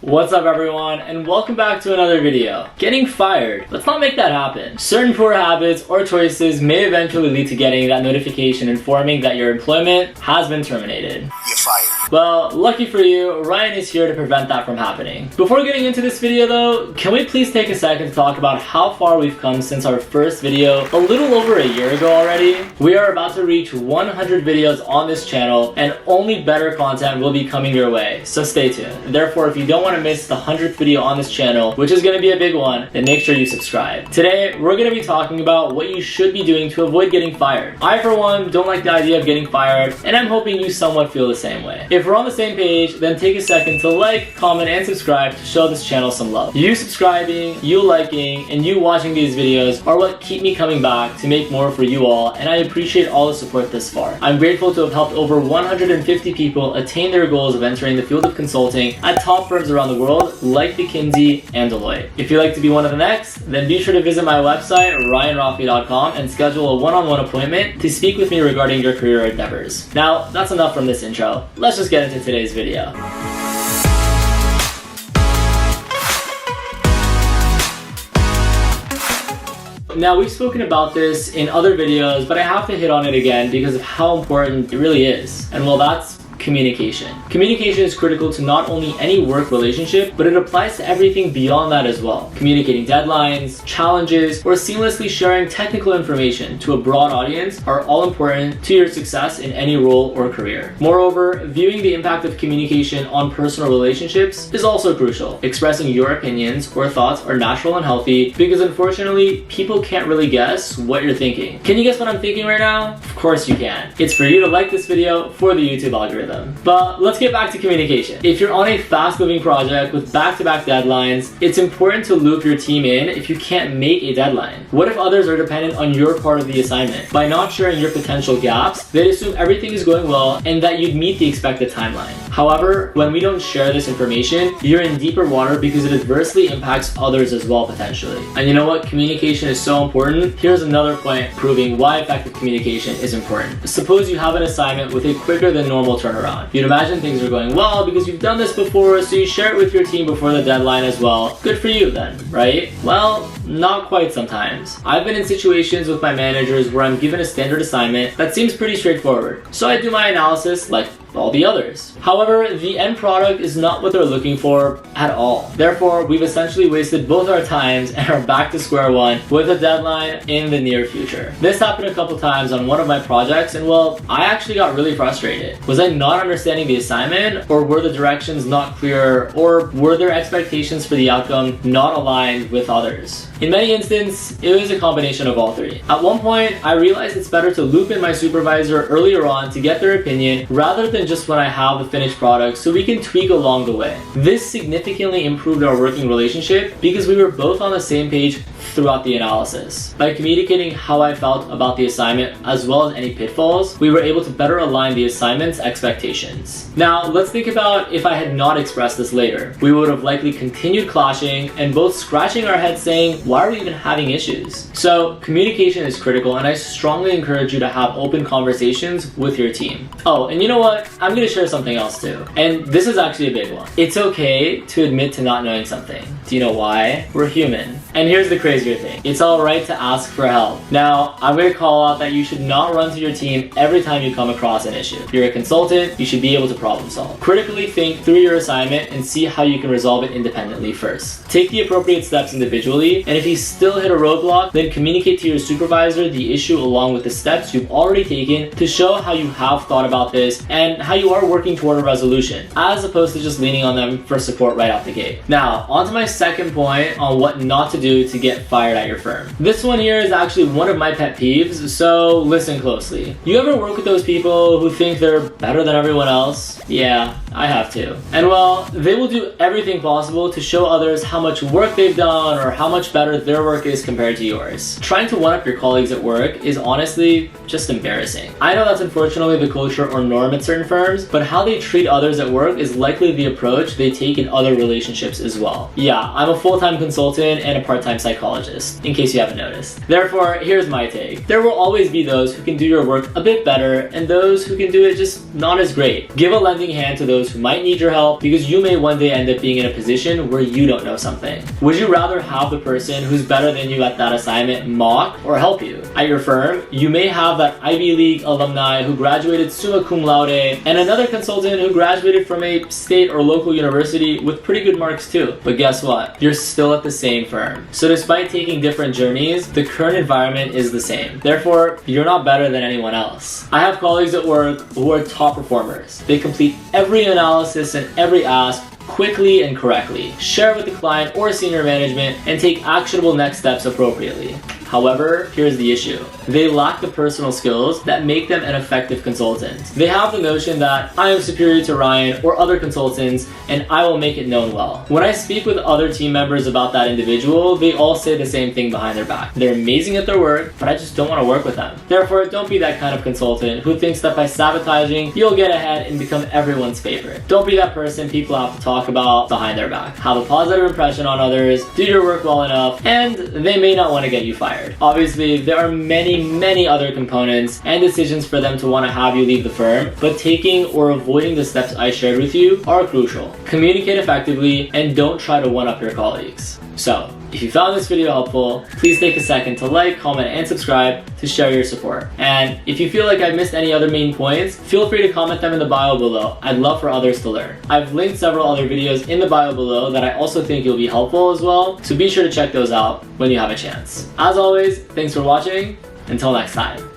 What's up everyone, and welcome back to another video. Getting fired. Let's not make that happen. Certain poor habits or choices may eventually lead to getting that notification informing that your employment has been terminated. You're fired. Well, lucky for you, Ryan is here to prevent that from happening. Before getting into this video though, can we please take a second to talk about how far we've come since our first video a little over a year ago already? We are about to reach 100 videos on this channel, and only better content will be coming your way, so stay tuned. Therefore, if you don't want to miss the 100th video on this channel, which is going to be a big one, then make sure you subscribe. Today, we're going to be talking about what you should be doing to avoid getting fired. I, for one, don't like the idea of getting fired, and I'm hoping you somewhat feel the same way. If we're on the same page, then take a second to like, comment, and subscribe to show this channel some love. You subscribing, you liking, and you watching these videos are what keep me coming back to make more for you all, and I appreciate all the support thus far. I'm grateful to have helped over 150 people attain their goals of entering the field of consulting at top firms around the world like McKinsey and Deloitte. If you'd like to be one of the next, then be sure to visit my website, ryanrafi.com, and schedule a one-on-one appointment to speak with me regarding your career endeavors. Now, that's enough from this intro. Let's just get into today's video. Now, we've spoken about this in other videos, but I have to hit on it again because of how important it really is. And well, that's communication. Communication is critical to not only any work relationship, but it applies to everything beyond that as well. Communicating deadlines, challenges, or seamlessly sharing technical information to a broad audience are all important to your success in any role or career. Moreover, viewing the impact of communication on personal relationships is also crucial. Expressing your opinions or thoughts are natural and healthy because unfortunately, people can't really guess what you're thinking. Can you guess what I'm thinking right now? Of course you can. It's for you to like this video for the YouTube algorithm. But let's get back to communication. If you're on a fast-moving project with back-to-back deadlines, it's important to loop your team in if you can't make a deadline. What if others are dependent on your part of the assignment? By not sharing your potential gaps, they assume everything is going well and that you'd meet the expected timeline. However, when we don't share this information, you're in deeper water because it adversely impacts others as well potentially. And you know what? Communication is so important. Here's another point proving why effective communication is important. Suppose you have an assignment with a quicker than normal turnaround. You'd imagine things are going well because you've done this before, so you share it with your team before the deadline as well. Good for you then, right? Well, not quite sometimes. I've been in situations with my managers where I'm given a standard assignment that seems pretty straightforward. So I do my analysis like all the others. However, the end product is not what they're looking for at all. Therefore, we've essentially wasted both our times and are back to square one with a deadline in the near future. This happened a couple times on one of my projects, and well, I actually got really frustrated. Was I not understanding the assignment, or were the directions not clear, or were their expectations for the outcome not aligned with others? In many instances, it was a combination of all three. At one point, I realized it's better to loop in my supervisor earlier on to get their opinion rather than just when I have the finished product so we can tweak along the way. This significantly improved our working relationship because we were both on the same page throughout the analysis. By communicating how I felt about the assignment as well as any pitfalls, we were able to better align the assignment's expectations. Now, let's think about if I had not expressed this later. We would have likely continued clashing and both scratching our heads saying, why are we even having issues? So, communication is critical, and I strongly encourage you to have open conversations with your team. Oh, and you know what? I'm gonna share something else too. And this is actually a big one. It's okay to admit to not knowing something. Do you know why? We're human. And here's the crazier thing. It's alright to ask for help. Now, I'm going to call out that you should not run to your team every time you come across an issue. If you're a consultant, you should be able to problem solve. Critically think through your assignment and see how you can resolve it independently first. Take the appropriate steps individually, and if you still hit a roadblock, then communicate to your supervisor the issue along with the steps you've already taken to show how you have thought about this and how you are working toward a resolution, as opposed to just leaning on them for support right out the gate. Now, on to my second point on what not to do to get fired at your firm. This one here is actually one of my pet peeves, so listen closely. You ever work with those people who think they're better than everyone else? Yeah, I have to. And well, they will do everything possible to show others how much work they've done or how much better better their work is compared to yours. Trying to one-up your colleagues at work is honestly just embarrassing. I know that's unfortunately the culture or norm at certain firms, but how they treat others at work is likely the approach they take in other relationships as well. Yeah, I'm a full-time consultant and a part-time psychologist, in case you haven't noticed. Therefore, here's my take. There will always be those who can do your work a bit better and those who can do it just not as great. Give a lending hand to those who might need your help, because you may one day end up being in a position where you don't know something. Would you rather have the person who's better than you at that assignment mock or help you? At your firm, you may have that Ivy League alumni who graduated summa cum laude and another consultant who graduated from a state or local university with pretty good marks too. But guess what? You're still at the same firm. So despite taking different journeys, the current environment is the same. Therefore, you're not better than anyone else. I have colleagues at work who are top performers. They complete every analysis and every ask quickly and correctly, share with the client or senior management, and take actionable next steps appropriately. However, here's the issue. They lack the personal skills that make them an effective consultant. They have the notion that I am superior to Ryan or other consultants and I will make it known well. When I speak with other team members about that individual, they all say the same thing behind their back. They're amazing at their work, but I just don't want to work with them. Therefore, don't be that kind of consultant who thinks that by sabotaging, you'll get ahead and become everyone's favorite. Don't be that person people have to talk about behind their back. Have a positive impression on others, do your work well enough, and they may not want to get you fired. Obviously, there are many other components and decisions for them to want to have you leave the firm, but taking or avoiding the steps I shared with you are crucial. Communicate effectively and don't try to one-up your colleagues. So, if you found this video helpful, please take a second to like, comment, and subscribe to share your support. And if you feel like I missed any other main points, feel free to comment them in the bio below. I'd love for others to learn. I've linked several other videos in the bio below that I also think you'll be helpful as well, so be sure to check those out when you have a chance. As always, thanks for watching. Until next time.